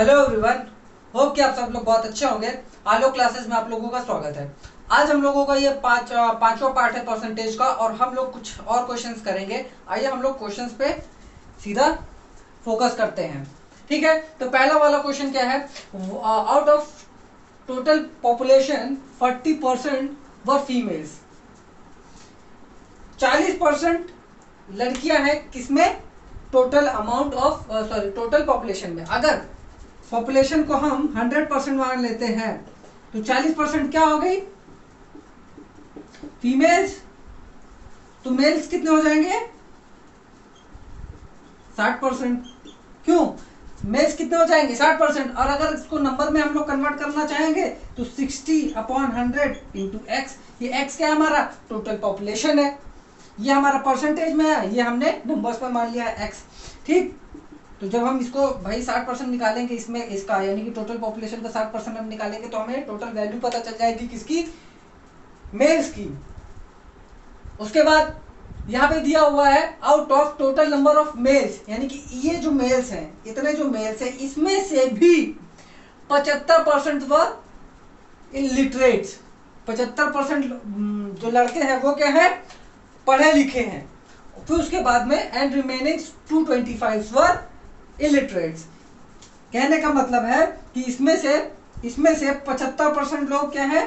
Hello everyone, hope कि आप सब लोग बहुत अच्छे होंगे। आलोक क्लासेस में आप लोगों का स्वागत है। आज हम लोगों का ये पांचवा पार्ट है परसेंटेज का, और हम लोग कुछ और क्वेश्चंस करेंगे। आइए हम लोग क्वेश्चंस पे सीधा फोकस करते हैं। ठीक है, तो पहला वाला क्वेश्चन क्या है? Out of total population 40% were females. 40% लड़कियां हैं किसमें? Total amount of total population में। अगर पॉपुलेशन को हम 100% मान लेते हैं तो 40% क्या हो गई? फीमेल्स। तो मेल्स कितने हो जाएंगे? 60%। क्यों? मेल्स कितने हो जाएंगे? 60%। और अगर इसको नंबर में हम लोग कन्वर्ट करना चाहेंगे तो 60/100 इंटू एक्स। ये एक्स क्या है? हमारा टोटल पॉपुलेशन है। ये हमारा परसेंटेज में है, ये हमने नंबर्स पर मान लिया है एक्स। ठीक, तो जब हम इसको भाई 60% निकालेंगे इसमें, इसका यानी कि टोटल पॉपुलेशन का 60% हम निकालेंगे तो हमें टोटल वैल्यू पता चल जाएगी किसकी? मेल्स की। उसके बाद यहाँ पे दिया हुआ है out of total number of males, यानी कि ये जो मेल्स हैं, इतने जो मेल्स हैं, इसमें से भी 75% वर इलिटरेट्स। 75% जो लड़के हैं वो क्या है? पढ़े लिखे हैं। फिर उसके बाद में एंड रिमेनिंग 225 वर इलिटरेट्स। कहने का मतलब है कि इसमें से 75% लोग क्या है?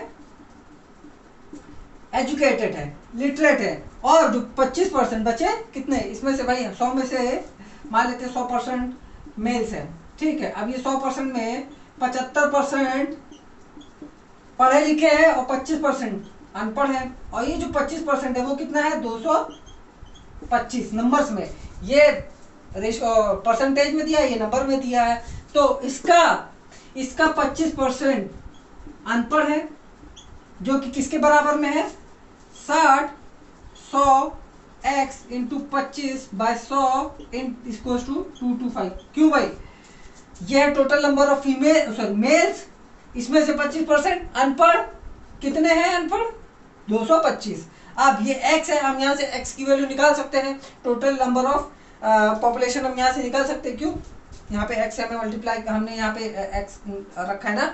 एजुकेटेड है, लिटरेट है। और जो 25% बचे कितने? इसमें से भाई 100 में से मान लेते हैं 100% मेल्स है। ठीक है, अब ये 100% में 75% पढ़े लिखे हैं और 25% अनपढ़ है। और ये जो 25% है वो कितना है? 225 नंबर्स में। ये परसेंटेज में दिया है, ये नंबर में दिया है। तो इसका 25% अनपढ़ है, जो कि किसके बराबर में है? 100 x इंटू 25/100 इक्वल्स टू 225। क्यों भाई? ये है टोटल नंबर ऑफ मेल्स। इसमें से 25% अनपढ़। कितने हैं अनपढ़? 225। अब ये x है, हम यहाँ से x की वैल्यू निकाल सकते हैं। टोटल नंबर ऑफ पॉपुलेशन हम यहाँ से निकाल सकते हैं। क्यों? यहाँ पे x है, हमें मल्टीप्लाई, हमने यहाँ पे x रखा है ना,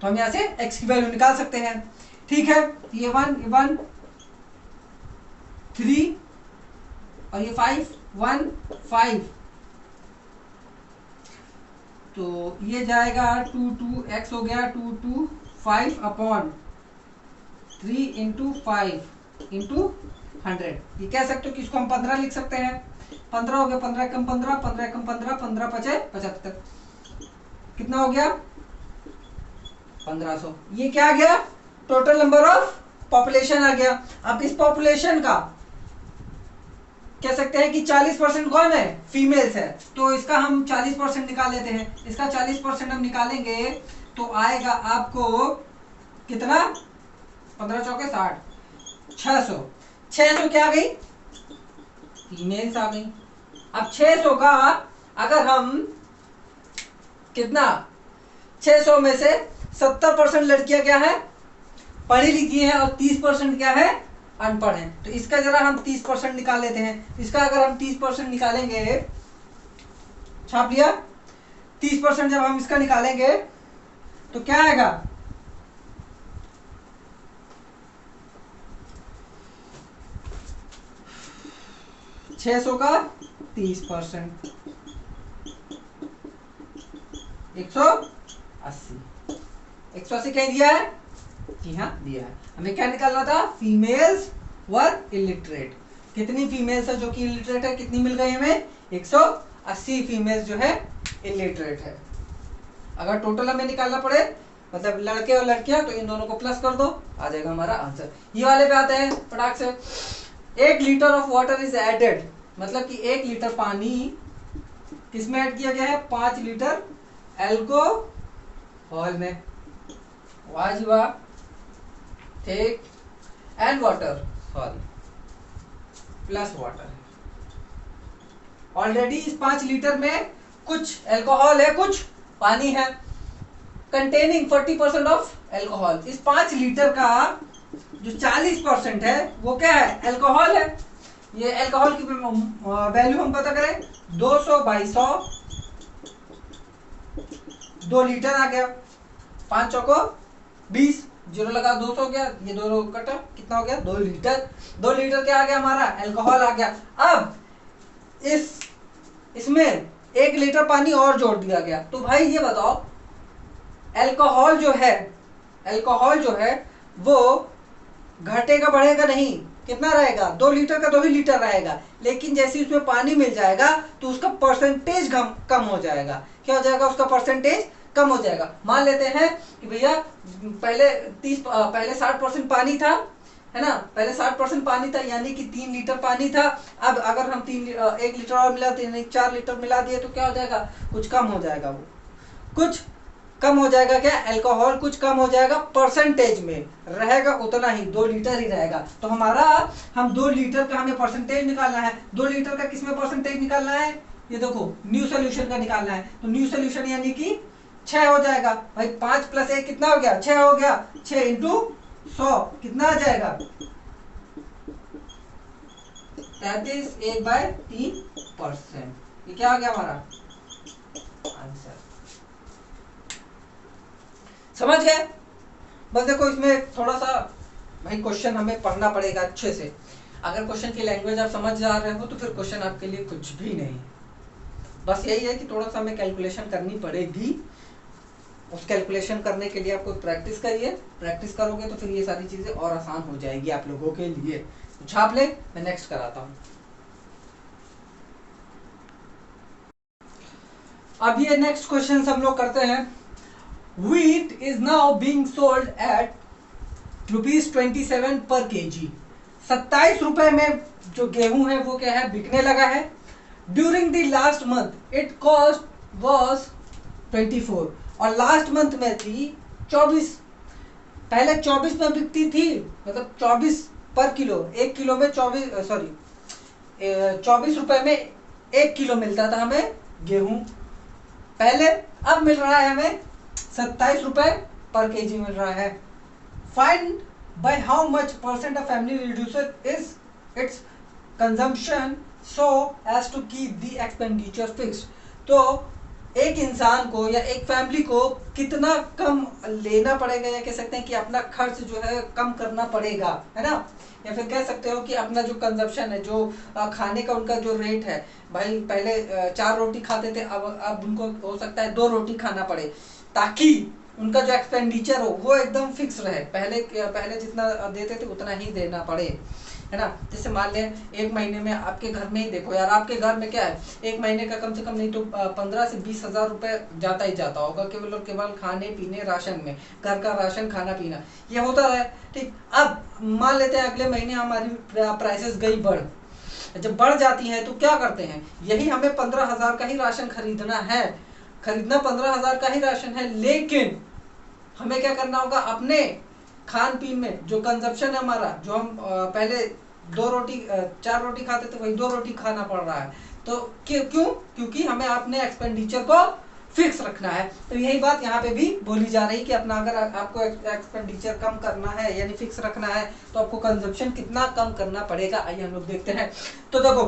तो हम यहाँ से x की वैल्यू निकाल सकते हैं। ठीक है, ये 1 3 और ये 5 1 5, तो ये जाएगा 2x हो गया 225/3 इंटू 5 इंटू 100। ये कह सकते हो कि इसको हम 15 लिख सकते हैं। 15 हो गया, 15 कम 15, 15 कम 15, 15 पचे 75। कितना हो गया? 1500। ये क्या आ गया? टोटल नंबर ऑफ पॉपुलेशन आ गया। अब इस पॉपुलेशन का कह सकते हैं कि 40% कौन है? फीमेल्स है। तो इसका हम 40% निकाल लेते हैं। इसका 40% हम निकालेंगे तो आएगा आपको कितना? 15 चौके 60, 600 क्या आ गई? फीमेल्स आ गई। अब 600 का अगर हम कितना, 600 में से 70% लड़कियां क्या है? पढ़ी लिखी हैं, और 30% क्या है? अनपढ़ है। तो इसका जरा हम 30% निकाल लेते हैं। इसका अगर हम 30% निकालेंगे, छाप लिया। 30% जब हम इसका निकालेंगे तो क्या आएगा? 600 का 30% 180। 180 कहीं दिया है? जी हाँ, दिया है। हमें क्या निकालना था? फीमेल्स वर इलिटरेट। कितनी फीमेल्स है जो कि इलिटरेट है? कितनी मिल गई हमें? 180 फीमेल्स जो है इलिटरेट है। अगर टोटल हमें निकालना पड़े, मतलब लड़के और लड़कियां, तो इन दोनों को प्लस कर दो, आ जाएगा हमारा आंसर। ये वाले पे आते हैं फटाक से। 1 litre of water is added, मतलब कि 1 लीटर पानी किसमें ऐड किया गया है? 5 लीटर एल्कोहल में। वाह, ठीक। And water, sorry, plus water. Already इस 5 लीटर में कुछ एल्कोहल है, कुछ पानी है, कंटेनिंग 40% ऑफ एल्कोहल। इस 5 लीटर का जो 40% है वो क्या है? एल्कोहल है। ये एल्कोहल की वैल्यू हम पता करें, 200/100 2 लीटर आ गया, 5 चौको 20, जीरो लगा 200 हो गया, ये दो कटा कितना हो गया 2 लीटर। 2 लीटर क्या आ गया हमारा अल्कोहल आ गया। अब इसमें 1 लीटर पानी और जोड़ दिया गया। तो भाई ये बताओ अल्कोहल जो है वो घटेगा बढ़ेगा नहीं, कितना रहेगा 2 लीटर का 2 ही लीटर रहेगा। लेकिन जैसे उसमें पानी मिल जाएगा तो उसका परसेंटेज कम हो जाएगा। क्या हो जाएगा उसका परसेंटेज कम हो जाएगा। मान लेते हैं कि भैया पहले 60% पानी था, है ना, पहले 60% पानी था यानी कि 3 लीटर पानी था। अब अगर हम 1 लीटर और मिला दें, 4 लीटर मिला दिए तो क्या हो जाएगा, कुछ कम हो जाएगा, वो कुछ कम हो जाएगा। क्या अल्कोहल कुछ कम हो जाएगा, परसेंटेज में रहेगा उतना ही 2 लीटर ही रहेगा। तो हम 2 लीटर का हमें परसेंटेज निकालना है। 2 लीटर का किसमें परसेंटेज निकालना है, ये देखो न्यू सोल्यूशन का निकालना है। तो न्यू सोल्यूशन यानी कि 6 हो जाएगा भाई। 5 + 1 कितना हो गया 6 हो गया। 6 × 100 कितना आ जाएगा 33, 1/3%। ये क्या आ गया हमारा आंसर। समझ गए। बस देखो इसमें थोड़ा सा भाई क्वेश्चन हमें पढ़ना पड़ेगा अच्छे से। अगर क्वेश्चन की लैंग्वेज आप समझ जा रहे हो तो फिर क्वेश्चन आपके लिए कुछ भी नहीं। बस यही है कि थोड़ा सा हमें कैलकुलेशन करनी पड़ेगी। उस कैलकुलेशन करने के लिए आपको प्रैक्टिस करिए। प्रैक्टिस करोगे तो फिर ये सारी चीजें और आसान हो जाएगी आप लोगों के लिए। तो छाप ले, मैं नेक्स्ट कराता हूं। अब ये नेक्स्ट क्वेश्चन हम लोग करते हैं। Wheat is now being sold at ₹27 per kg। 27 रुपए में जो गेहूं है वो क्या है बिकने लगा है। During the last month it cost was 24 और लास्ट मंथ में थी 24। पहले 24 में बिकती थी, मतलब 24 पर किलो, 1 किलो में 24 रुपए में 1 किलो मिलता था हमें गेहूं पहले। अब मिल रहा है हमें 27 रुपए पर केजी मिल रहा है। Find by how much % of family reduces its consumption so as to keep the expenditure fixed. तो एक इंसान को या एक फैमिली को कितना कम लेना पड़ेगा, या कह सकते हैं कि अपना खर्च जो है कम करना पड़ेगा, है ना। या फिर कह सकते हो कि अपना जो कंजप्शन है, जो खाने का उनका जो रेट है, भाई पहले 4 रोटी खाते थे, अब उनको हो सकता है 2 रोटी खाना पड़े, ताकि उनका जो एक्सपेंडिचर हो वो एकदम फिक्स रहे। पहले जितना देते थे उतना ही देना पड़े, है ना। जैसे मान लें 1 महीने में आपके घर में ही देखो यार, आपके घर में क्या है 1 महीने का कम से कम नहीं तो 15 से 20 हजार रुपए जाता ही जाता होगा केवल खाने पीने राशन में, घर का राशन खाना पीना ये होता है। ठीक, अब मान लेते हैं अगले महीने हमारी प्राइसेस गई बढ़। जब बढ़ जाती है तो क्या करते हैं, यही हमें 15,000 का ही राशन खरीदना 15,000 का ही राशन है, लेकिन हमें क्या करना होगा, अपने खान पीन में जो कंजप्शन है हमारा, जो हम पहले 4 रोटी खाते थे वही 2 रोटी खाना पड़ रहा है। तो क्यों, क्योंकि हमें अपने एक्सपेंडिचर को फिक्स रखना है। तो यही बात यहाँ पे भी बोली जा रही कि अपना अगर आपको एक्सपेंडिचर कम करना है यानी फिक्स रखना है तो आपको कंजप्शन कितना कम करना पड़ेगा। आइए हम लोग देखते हैं। तो देखो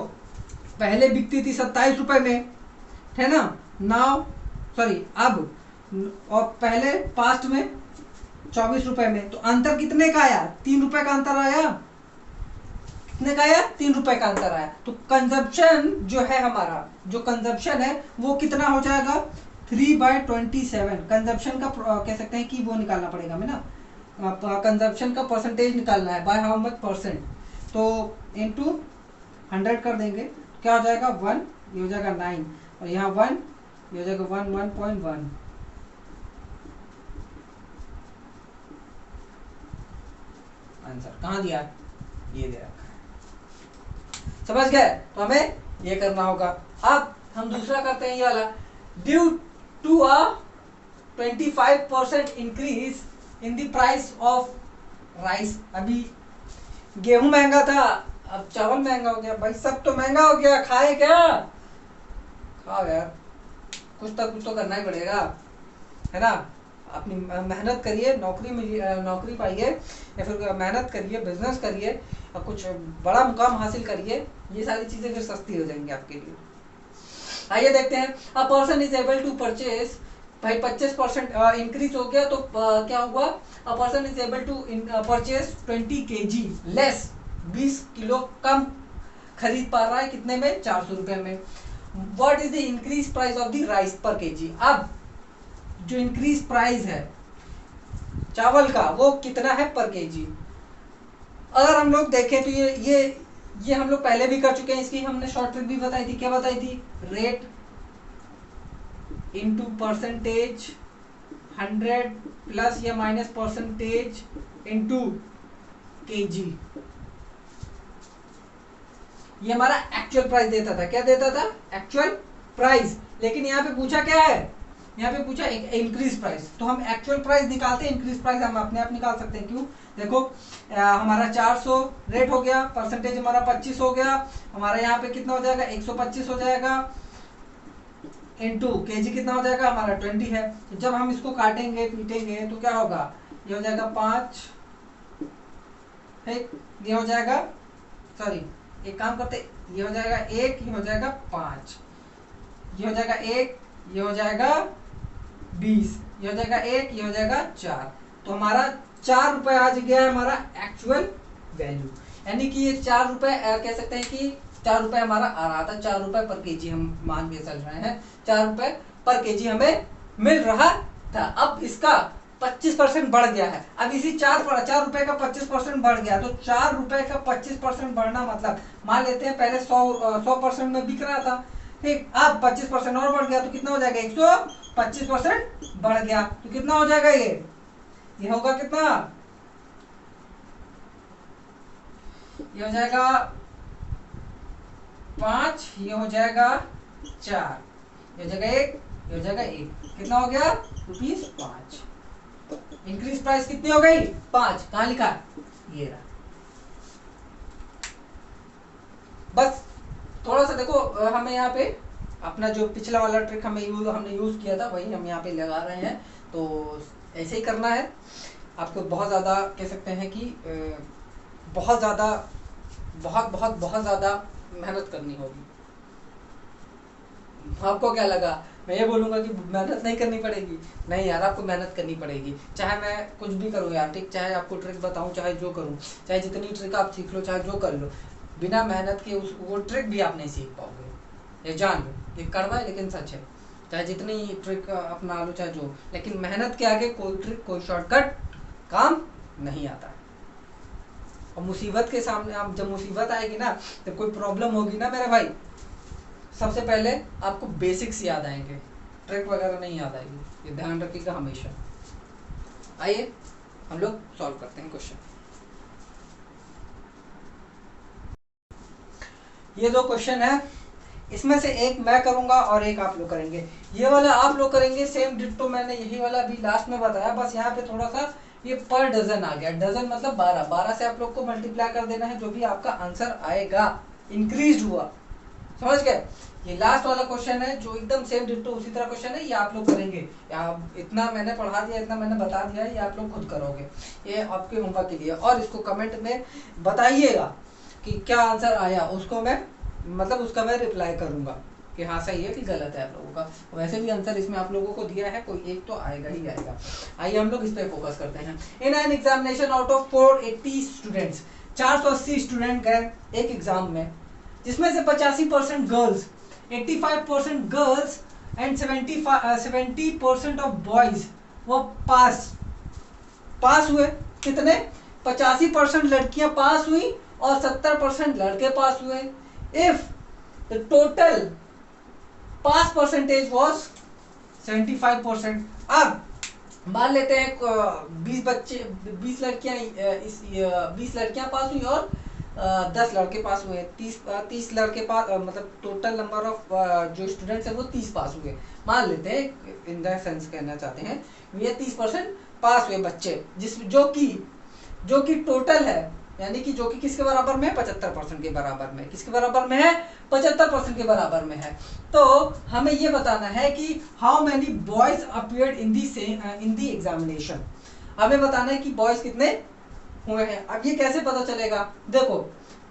पहले बिकती थी 27 रुपए में, है ना, अब और पहले पास्ट में 24 रुपए में। तो अंतर कितने का आया, 3 रुपए का अंतर आया। कितने का आया, 3 रुपए का अंतर आया। तो कंजप्शन जो है हमारा, जो कंजप्शन है वो कितना हो जाएगा 3/27। कंजप्शन का कह सकते हैं कि वो निकालना पड़ेगा हमें ना, कंजप्शन का परसेंटेज निकालना है, बाय हाउ मच %। तो इनटू 100 कर देंगे, क्या हो जाएगा 1, ये हो जाएगा 9 और यहाँ 1, ये हो जाएगा 1.1। आंसर कहाँ दिया, ये दे रखा है। समझ गए। तो हमें ये करना होगा। अब हम दूसरा करते हैं ये वाला। Due to a 25% increase in the price of rice. अभी गेहूं महंगा था, अब चावल महंगा हो गया। भाई सब तो महंगा हो गया, खाए क्या, खाओ यार, कुछ तो करना ही पड़ेगा, है ना। अपनी मेहनत करिए, नौकरी पाइए, या फिर मेहनत करिए, बिजनेस करिए और कुछ बड़ा मुकाम हासिल करिए। ये सारी चीजें फिर सस्ती हो जाएंगी आपके लिए। आइए देखते हैं। A person is able to purchase भाई 25% इंक्रीज हो गया तो क्या हुआ, a person is able to purchase 20 kg less, 20 किलो कम खरीद पा रहा है, कितने में, 400 रुपए में। What is the increase price of the rice per KG, अब जो इंक्रीज प्राइस है चावल का वो कितना है पर केजी। अगर हम लोग देखें तो ये हम लोग पहले भी कर चुके हैं, इसकी हमने शॉर्ट ट्रिक भी बताई थी। क्या बताई थी, रेट इनटू परसेंटेज 100 प्लस या माइनस परसेंटेज इनटू केजी, ये हमारा एक्चुअल प्राइस देता था। क्या देता था, एक्चुअल प्राइस। लेकिन यहाँ पे पूछा क्या है, यहाँ पे पूछा एक इंक्रीज प्राइस, तो हम एक्चुअल प्राइस निकालते हैं, इंक्रीज प्राइस हम अपने आप निकाल सकते हैं। क्यों, देखो हमारा 400 रेट हो गया, परसेंटेज हमारा 25 हो गया, हमारा यहाँ पे कितना हो जाएगा, 125 हो जाएगा, इनटू केजी कितना हो जाएगा, हमारा 20 है। तो जब हम इसको काटेंगे पीटेंगे तो क्या होगा, ये हो जाएगा 5, ये हो जाएगा, सॉरी एक काम करते, ये हो जाएगा 1, ये हो जाएगा 5, ये हो जाएगा 1, ये हो जाएगा 20, ये हो जाएगा 1, ये हो जाएगा 4। तो हमारा 4 रुपए आज गया है हमारा एक्चुअल वैल्यू, यानी कि ये 4 रुपए कह सकते हैं कि 4 रुपए हमारा आ रहा था, 4 रुपए पर केजी हम मान के चल रहे हैं, 4 रुपए पर केजी हमें मिल रहा था। अब इसका 25% बढ़ गया है, अब इसी 4 रुपए का 25% बढ़ गया, तो 4 रुपए का 25% बढ़ना मतलब मान लेते हैं पहले 100% में बिक रहा था, ठीक, अब 25% और बढ़ गया तो कितना हो जाएगा, 125% बढ़ गया, तो कितना हो जाएगा, ये होगा कितना, ये हो जाएगा 5, ये हो जाएगा 4, ये हो जाएगा 1, ये हो जाएगा 1, कितना हो गया, ₹5। इंक्रीज प्राइस कितनी हो गई, 5, कहां लिखा, ये रहा। बस थोड़ा सा देखो, हमें यहाँ पे अपना जो पिछला वाला ट्रिक हमने यूज किया था वही हम यहाँ पे लगा रहे हैं, तो ऐसे ही करना है। आपको बहुत ज़्यादा कह सकते हैं कि बहुत ज़्यादा मेहनत करनी होगी। आपको क्या लगा, मैं ये बोलूँगा कि मेहनत नहीं करनी पड़ेगी, नहीं यार आपको मेहनत करनी पड़ेगी, चाहे मैं कुछ भी करूँ यार, ठीक, चाहे आपको ट्रिक बताऊँ, चाहे जो करूँ, चाहे जितनी ट्रिक आप सीख लो, चाहे जो कर लो, बिना मेहनत के वो ट्रिक भी आप नहीं सीख पाओगे, ये जान लो, ये कड़वा है लेकिन सच है। चाहे जितनी ट्रिक अपना लो, चाहे जो, लेकिन मेहनत के आगे कोई ट्रिक, कोई शॉर्टकट काम नहीं आता है। और मुसीबत के सामने, आप जब मुसीबत आएगी ना, जब कोई प्रॉब्लम होगी ना मेरे भाई, सबसे पहले आपको बेसिक्स याद आएंगे, ट्रिक वगैरह नहीं याद आएगी, ये ध्यान रखिएगा हमेशा। आइए हम लोग सॉल्व करते हैं क्वेश्चन। ये दो क्वेश्चन है, इसमें से एक मैं करूंगा और एक आप लोग करेंगे। ये वाला आप लोग करेंगे सेम डिट्टो, मैंने यही वाला भी लास्ट में बताया, बस यहाँ पे थोड़ा सा ये पर डजन आ गया, डजन मतलब 12 से आप लोग को मल्टीप्लाई कर देना है, जो भी आपका आंसर आएगा इंक्रीज हुआ, समझ गए। ये लास्ट वाला क्वेश्चन है जो एकदम सेम डिट्टो उसी तरह क्वेश्चन है, ये आप लोग करेंगे। इतना मैंने पढ़ा दिया, इतना मैंने बता दिया है, ये आप लोग खुद करोगे, ये आपके होमवर्क के लिए। और इसको कमेंट में बताइएगा कि क्या आंसर आया, उसको मैं मतलब उसका मैं रिप्लाई करूंगा कि हाँ सही है कि गलत है आप लोगों का। वैसे भी आंसर इसमें आप लोगों को दिया है, कोई एक तो आएगा ही आएगा। आइए हम लोग इस पे फोकस करते हैं। In an examination out of 480 students, 480 student गए एक एग्जाम में, जिसमें से 85% girls, 85% girls and 70% of boys वो पास हुए। कितने, 85% लड़कियां पास हुई और 70% लड़के पास हुए। If the total pass percentage was 75%। अब मान लेते हैं 20 लड़कियां पास हुई और 10 लड़के पास हुए, 30 लड़के पास, मतलब टोटल नंबर ऑफ जो स्टूडेंट्स हैं वो 30 पास हुए। मान लेते हैं, इन द सेंस कहना चाहते हैं, ये 30% पास हुए बच्चे, जो कि टोटल है, यानी कि जो कि किसके बराबर में है, 75% के बराबर में। किसके बराबर में है, 75% के बराबर में है। तो हमें ये बताना है कि how many boys appeared in the examination. हमें बताना है कि बॉयज कितने हुए हैं। अब ये कैसे पता चलेगा, देखो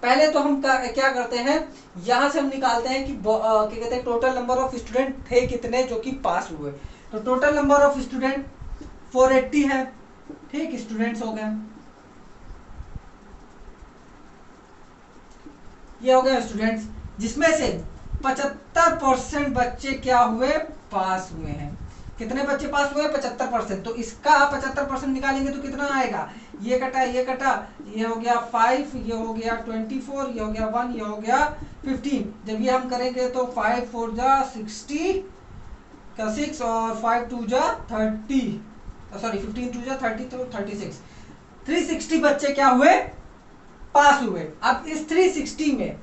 पहले तो हम क्या करते हैं, यहां से हम निकालते हैं कि क्या कहते हैं टोटल नंबर ऑफ स्टूडेंट थे कितने जो कि पास हुए। तो टोटल नंबर ऑफ स्टूडेंट 480 है, ठीक, स्टूडेंट्स हो गए, ये हो गए स्टूडेंट्स, जिसमें से 75% बच्चे क्या हुए, पास हुए हैं। कितने बच्चे पास हुए, 75%। तो इसका 75% निकालेंगे तो कितना आएगा, ये कटा ये कटा, ये हो गया 5, ये हो गया 24, ये हो गया 1, ये हो गया 15। जब ये हम करेंगे तो 5 4 जा 60 का 6 और 5 2 जा 30, सॉरी 15 2 जा 30, तो 36, 360 बच्चे क्या हुए, पास हुए। अब इस 360 में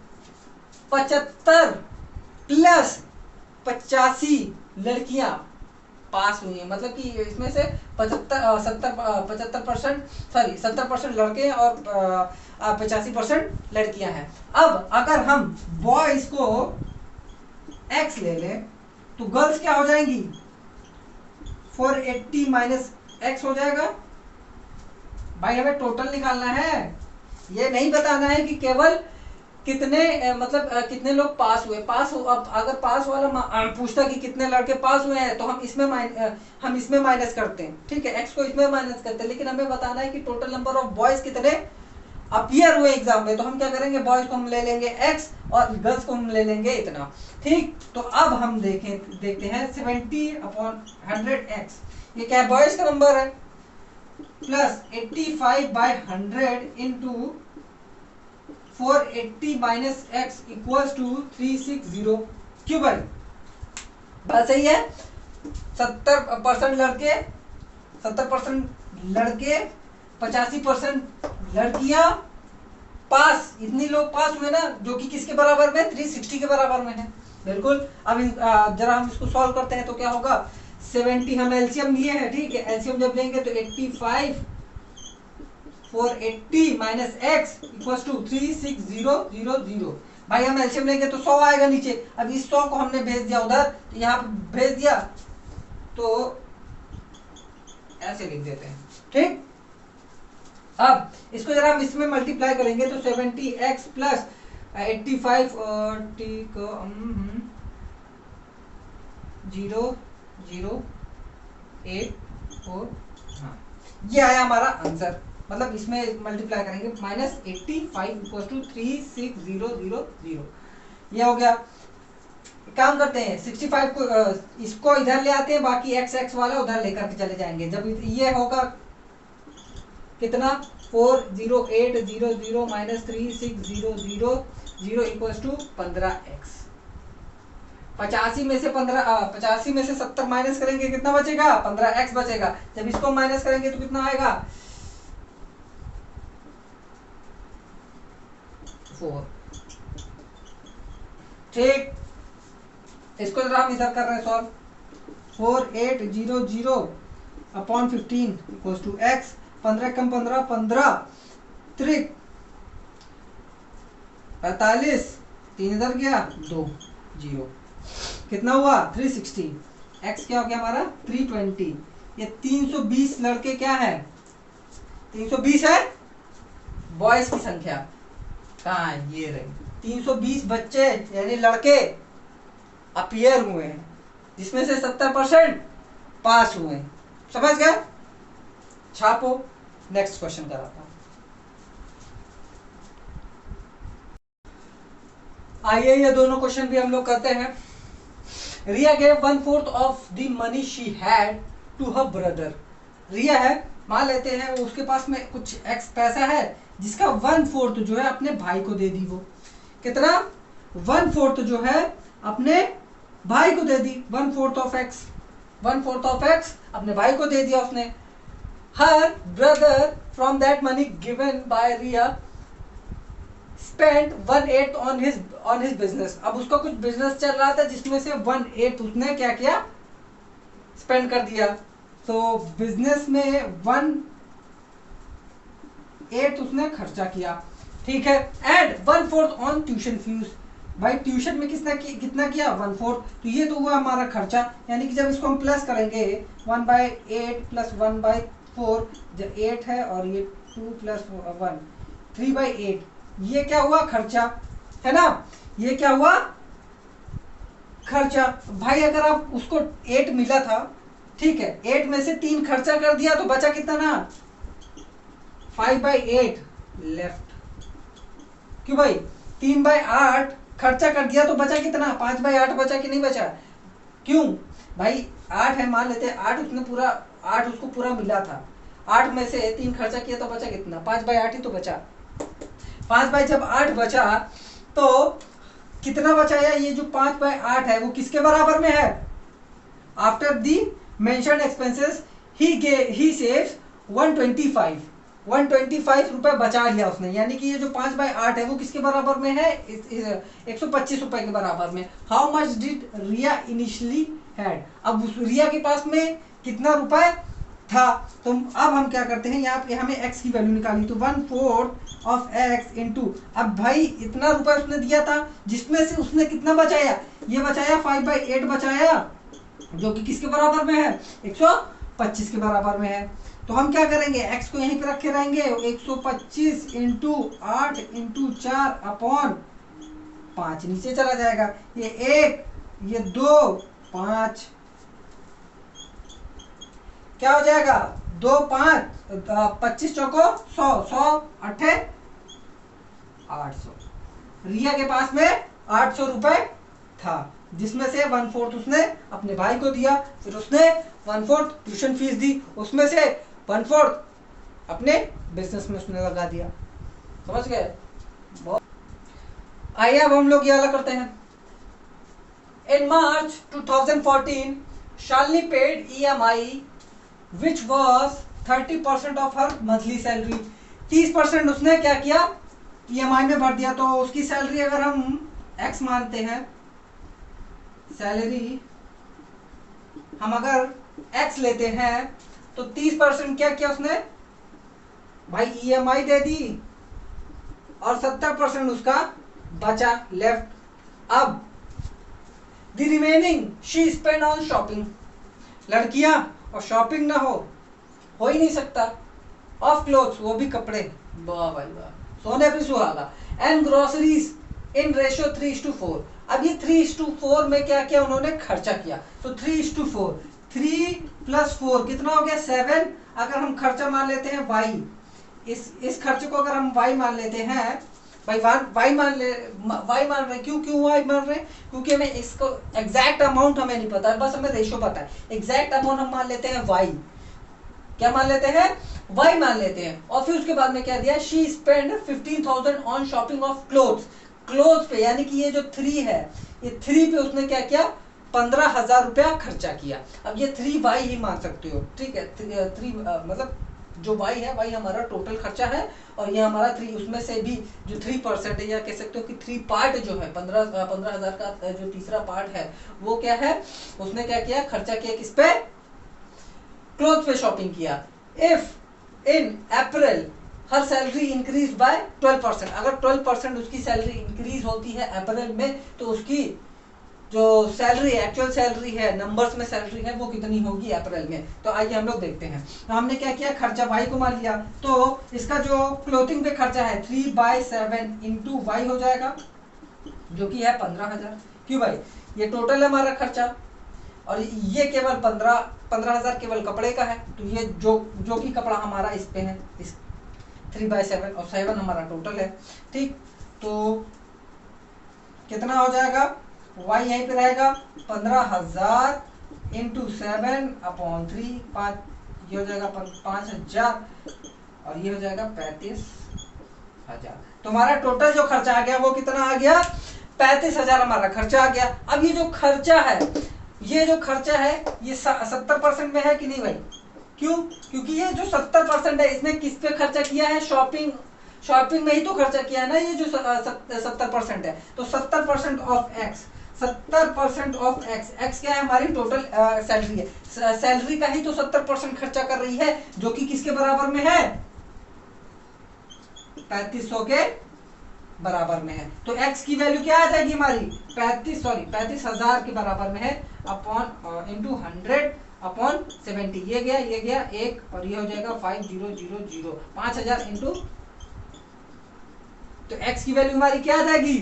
75 प्लस 85 लड़कियां पास हुई हैं, मतलब कि इसमें से 70% लड़के और 85% लड़कियां हैं। अब अगर हम बॉयज को x ले लें तो गर्ल्स क्या हो जाएंगी, 480 माइनस x हो जाएगा। भाई हमें टोटल निकालना है, ये नहीं बताना है कि केवल कितने मतलब कितने लोग पास हुए। अब अगर पास वाला पूछता कि कितने लड़के पास हुए हैं तो हम इसमें माइनस करते हैं, ठीक है, एक्स को इसमें माइनस करते हैं। लेकिन हमें बताना है कि टोटल नंबर ऑफ बॉयज कितने अपीयर हुए एग्जाम में, तो हम क्या करेंगे, बॉयज को हम ले लेंगे एक्स और गर्ल्स को हम ले लेंगे इतना, ठीक। तो अब हम देखते हैं 70/100x, ये क्या है, बॉयज का नंबर है, plus 85/100 into 480 minus x equals to 360। क्यों भाई, बात सही है। 70% लड़के 85% लड़कियां, पास, इतनी लोग पास हुए ना, जो कि किसके बराबर में, 360 के बराबर में है, बिल्कुल। अब जरा हम इसको सॉल्व करते हैं तो क्या होगा, 70 हम एलसीएम लिए हैं, ठीक है, एलसीएम जब लेंगे तो 85 480 माइनस एक्स इक्वल्स टू 36000। भाई हम एलसीएम लेंगे तो 100 आएगा नीचे। अब इस 100 को हमने भेज दिया उधर, तो यहाँ पे भेज दिया, तो ऐसे लिख देते हैं, ठीक। अब इसको जरा हम इसमें मल्टीप्लाई करेंगे तो 70x प्लस 85 ठीक 008 हाँ, ये आया हमारा आंसर। मतलब इसमें मल्टीप्लाई करेंगे -85 इक्वल टू 36000, ये हो गया। काम करते हैं 65 को इसको इधर ले आते हैं, बाकी x वाला उधर लेकर के चले जाएंगे। जब ये होगा कितना, 40800 माइनस 3600 इक्वल टू 15x। 85 में से 70 माइनस करेंगे, कितना बचेगा, 15x बचेगा। जब इसको माइनस करेंगे तो कितना आएगा, 4, ठीक। इसको जरा हम इधर कर रहे हैं solve, 4800 upon 15 equal to x, 15 कम 15 15 त्रिक 45, 3 इधर गया 2 0, कितना हुआ 360। x क्या हो गया हमारा 320। ये 320 लड़के क्या है, 320 है बॉयज की संख्या, कहाँ है, ये रही 320 बच्चे यानी लड़के अपीयर हुए हैं, जिसमें से 70% पास हुए हैं। समझ गए, छापो। नेक्स्ट क्वेश्चन कराता हूं। आइए ये दोनों क्वेश्चन भी हम लोग करते हैं। Riya gave 1/4 of the money she had to her brother. Riya है, मान लेते हैं उसके पास में कुछ एक्स पैसा है, जिसका 1/4 जो है अपने भाई को दे दी। वो कितना, 1/4 जो है अपने भाई को दे दी, 1/4 ऑफ एक्स, 1/4 ऑफ एक्स अपने भाई को दे दिया उसने। Her brother from that money given by Riya spend 1/8 on his business. अब उसका कुछ बिजनेस चल रहा था जिसमें से 1/8 उसने क्या किया, स्पेंड कर दिया। तो बिजनेस में 1/8 उसने खर्चा किया, ठीक है। And 1/4 on tuition fees. भाई ट्यूशन में कितना किया, 1/4। तो ये तो हुआ हमारा खर्चा, यानी कि जब इसको हम प्लस करेंगे 1/8 प्लस 1/4, जब 8 है और ये 2 प्लस 1 3/8, ये क्या हुआ खर्चा, है ना, ये क्या हुआ खर्चा। भाई अगर आप उसको 8 मिला था, ठीक है, 8 में से 3 खर्चा कर दिया तो बचा कितना ना 5/8 लेफ्ट। क्यों भाई 3/8 खर्चा कर दिया तो बचा कितना 5/8 बचा कि नहीं बचा। क्यों भाई 8 है मान लेते हैं, 8 उसने पूरा 8 उसको पूरा मिला था, 8 में से 3 खर्चा किया तो बचा कितना 5/8 ही तो बचा। 5/8 बचा तो कितना बचाया, ये जो 5/8 है वो किसके बराबर में है, after the mentioned expenses he saves 125 रुपए बचा लिया उसने, यानी कि ये जो 5/8 है वो किसके बराबर में है 125 रुपए के बराबर में। How much did Riya initially had, अब उस रिया के पास में कितना रुपए था। तो अब हम क्या करते हैं, यहाँ पे हमें x की वैल्यू निकालनी, तो 1/4 ऑफ x इंटू, अब भाई इतना रुपए उसने दिया था जिसमें से उसने कितना बचाया, ये बचाया 5/8 बचाया, जो कि किसके बराबर में है 125 के बराबर में है। तो हम क्या करेंगे x को यहीं पे रखे रहेंगे, 125 इंटू 8 इंटू 4 अपॉन 5 नीचे चला जाएगा, ये 1 ये 2 5 क्या हो जाएगा 2 5 25 चौको 100 100 8 800। रिया के पास में 800 रुपए था, जिसमें से 1/4 उसने अपने भाई को दिया, फिर उसने 1/4 ट्यूशन फीस दी, उसमें से 1/4 अपने बिजनेस में उसने लगा दिया। समझ गए। आइए अब हम लोग ये वाला करते हैं। इन मार्च 2014 Shalini paid EMI which was 30% of her monthly salary। 30% उसने क्या किया EMI में भर दिया। तो उसकी सैलरी अगर हम x मानते हैं, सैलरी हम अगर x लेते हैं तो 30% क्या किया उसने भाई EMI दे दी और 70% उसका बचा लेफ्ट। अब the remaining she spend on shopping, लड़कियां और शॉपिंग ना हो ही नहीं सकता, ऑफ क्लोथ्स वो भी कपड़े, वाह भाई वाह, सोने पे सुहागा, एंड ग्रोसरीज इन रेशियो 3:4। अब ये 3:4 में क्या किया उन्होंने खर्चा किया, तो 3:4 3 + 4 कितना हो गया 7। अगर हम खर्चा मान लेते हैं y, इस खर्चे को अगर हम y मान लेते हैं भाई, y मान रहे, क्यों y मान रहे, क्योंकि हमें इसको एग्जैक्ट अमाउंट हमें नहीं पता है, बस हमें रेशियो पता है। एग्जैक्ट अमाउंट हम मान लेते हैं y, क्या मान लेते हैं y मान लेते हैं। और फिर उसके बाद में क्या दिया, she spend 15,000 on shopping of clothes पे, यानी कि ये जो 3 है, ये 3 पे उसने क्या किया 15,000 रुपया खर्चा किया। अब ये 3y ही मान सकते हो, ठीक है, 3 मतलब जो y है y हमारा टोटल खर्चा है, और ये हमारा 3 उसमें से भी जो 3% है, या कह सकते हो कि 3 पार्ट जो है 15,000 का जो तीसरा पार्ट है वो क्या है, उसने क्या किया खर्चा किया किस पे, क्लोथ पे शॉपिंग किया। If in April her salary increase by 12%, अगर 12% उसकी सैलरी इंक्रीज होती है अप्रैल में, तो उसकी जो सैलरी एक्चुअल सैलरी है, नंबर्स में सैलरी है, वो कितनी होगी अप्रैल में। तो आइए हम लोग देखते हैं। तो हमने क्या किया खर्चा y को मान लिया, तो इसका जो क्लोथिंग पे खर्चा है 3/7 इंटू y हो जाएगा, जो कि है 15,000। क्यों भाई ये टोटल है हमारा खर्चा, और ये केवल 15,000 केवल कपड़े का है, तो ये जो कि कपड़ा हमारा इस पे है, इस 3/7 और 7 हमारा टोटल है, ठीक। तो कितना हो जाएगा y यहीं पे रहेगा 15,000 इंटू 7/3, 5 ये हो जाएगा 5,000 और ये हो जाएगा 35,000। तो हमारा टोटल जो खर्चा आ गया वो कितना आ गया 35,000 हमारा खर्चा आ गया। अब ये जो खर्चा है ये 70% में है कि नहीं भाई, क्यों, क्योंकि ये जो 70% है इसने किस पे खर्चा किया है, शॉपिंग में ही तो खर्चा किया है ना, ये जो 70% है। तो 70% ऑफ x, 70% ऑफ x क्या है हमारी टोटल सैलरी है, सैलरी का ही तो 70% खर्चा कर रही है, जो कि किसके बराबर में है 3500 के बराबर में है। तो x की वैल्यू क्या आ जाएगी हमारी 35,000 के बराबर में है, अपॉन इंटू 100 अपॉन 70, ये गया 1 और ये हो जाएगा 5000, 5,000 इंटू तो x की वैल्यू हमारी क्या आ जाएगी,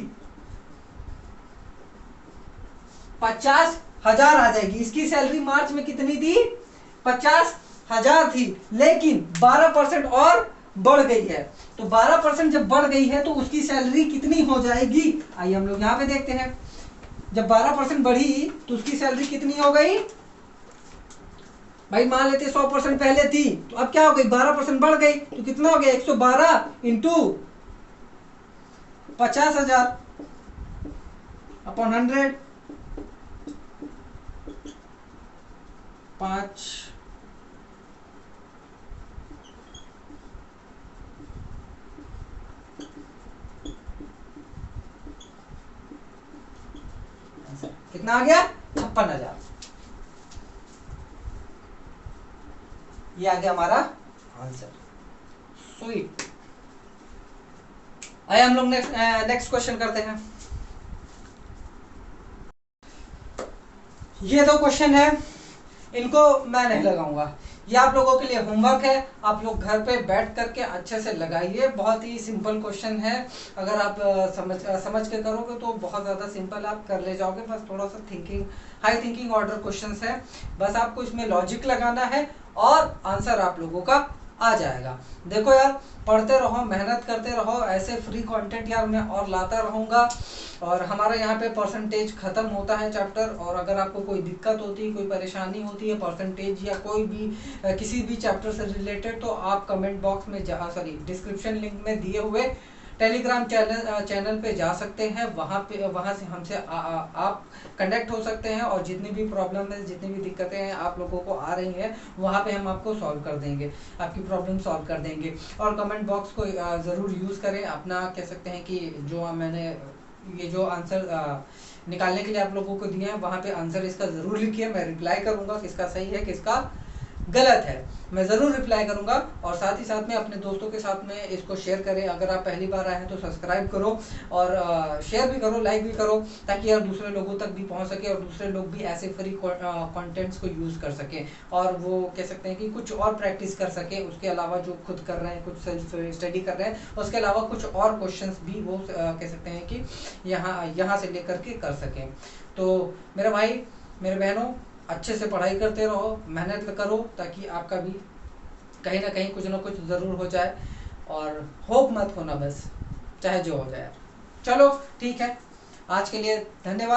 50,000 आ जाएगी। इसकी सैलरी मार्च में कितनी थी, 50,000 थी, लेकिन 12% और बढ़ गई है। तो 12% जब बढ़ गई है तो उसकी सैलरी कितनी हो जाएगी, आइए हम लोग यहां पे देखते हैं। जब 12% बढ़ी तो उसकी सैलरी कितनी हो गई भाई, मान लेते 100% पहले थी, तो अब क्या हो गई, 12% बढ़ गई, तो कितना हो गया, 112 इंटू 50,000 अपॉन 100, 5 कितना आ गया, 56,000। ये आ गया हमारा आंसर। स्वीट। आइए हम लोग नेक्स्ट क्वेश्चन करते हैं। ये दो क्वेश्चन है, इनको मैं नहीं लगाऊंगा, ये आप लोगों के लिए होमवर्क है। आप लोग घर पे बैठ करके अच्छे से लगाइए, बहुत ही सिंपल क्वेश्चन है। अगर आप समझ के करोगे तो बहुत ज़्यादा सिंपल आप कर ले जाओगे। बस थोड़ा सा हाई थिंकिंग ऑर्डर क्वेश्चंस है, बस आपको इसमें लॉजिक लगाना है और आंसर आप लोगों का आ जाएगा। देखो यार, पढ़ते रहो, मेहनत करते रहो, ऐसे फ्री कंटेंट यार मैं और लाता रहूँगा। और हमारा यहाँ पे परसेंटेज खत्म होता है चैप्टर, और अगर आपको कोई दिक्कत होती है, कोई परेशानी होती है परसेंटेज या कोई भी किसी भी चैप्टर से रिलेटेड, तो आप कमेंट बॉक्स में डिस्क्रिप्शन लिंक में दिए हुए टेलीग्राम चैनल पे जा सकते हैं। वहाँ से हमसे आप कनेक्ट हो सकते हैं, और जितनी भी प्रॉब्लम है, जितनी भी दिक्कतें हैं आप लोगों को आ रही हैं, वहाँ पे हम आपको सॉल्व कर देंगे, आपकी प्रॉब्लम सॉल्व कर देंगे। और कमेंट बॉक्स को ज़रूर यूज़ करें अपना, कह सकते हैं कि जो मैंने ये जो आंसर निकालने के लिए आप लोगों को दिया है, वहाँ पे आंसर इसका ज़रूर लिखिए। मैं रिप्लाई करूँगा किसका सही है किसका गलत है, मैं ज़रूर रिप्लाई करूँगा। और साथ ही साथ में अपने दोस्तों के साथ में इसको शेयर करें। अगर आप पहली बार आए हैं तो सब्सक्राइब करो, और शेयर भी करो, लाइक भी करो, ताकि यार दूसरे लोगों तक भी पहुँच सके, और दूसरे लोग भी ऐसे फ्री कंटेंट्स को यूज़ कर सकें, और वो कह सकते हैं कि कुछ और प्रैक्टिस कर सके। उसके अलावा जो खुद कर रहे हैं, कुछ सेल्फ स्टडी कर रहे हैं, उसके अलावा कुछ और क्वेश्चंस भी वो कह सकते हैं कि यहाँ से लेकर के कर सकें। तो मेरे भाई मेरे बहनों, अच्छे से पढ़ाई करते रहो, मेहनत करो, ताकि आपका भी कहीं ना कहीं कुछ ना कुछ ज़रूर हो जाए। और होप मत खोना, बस चाहे जो हो जाए। चलो ठीक है, आज के लिए धन्यवाद।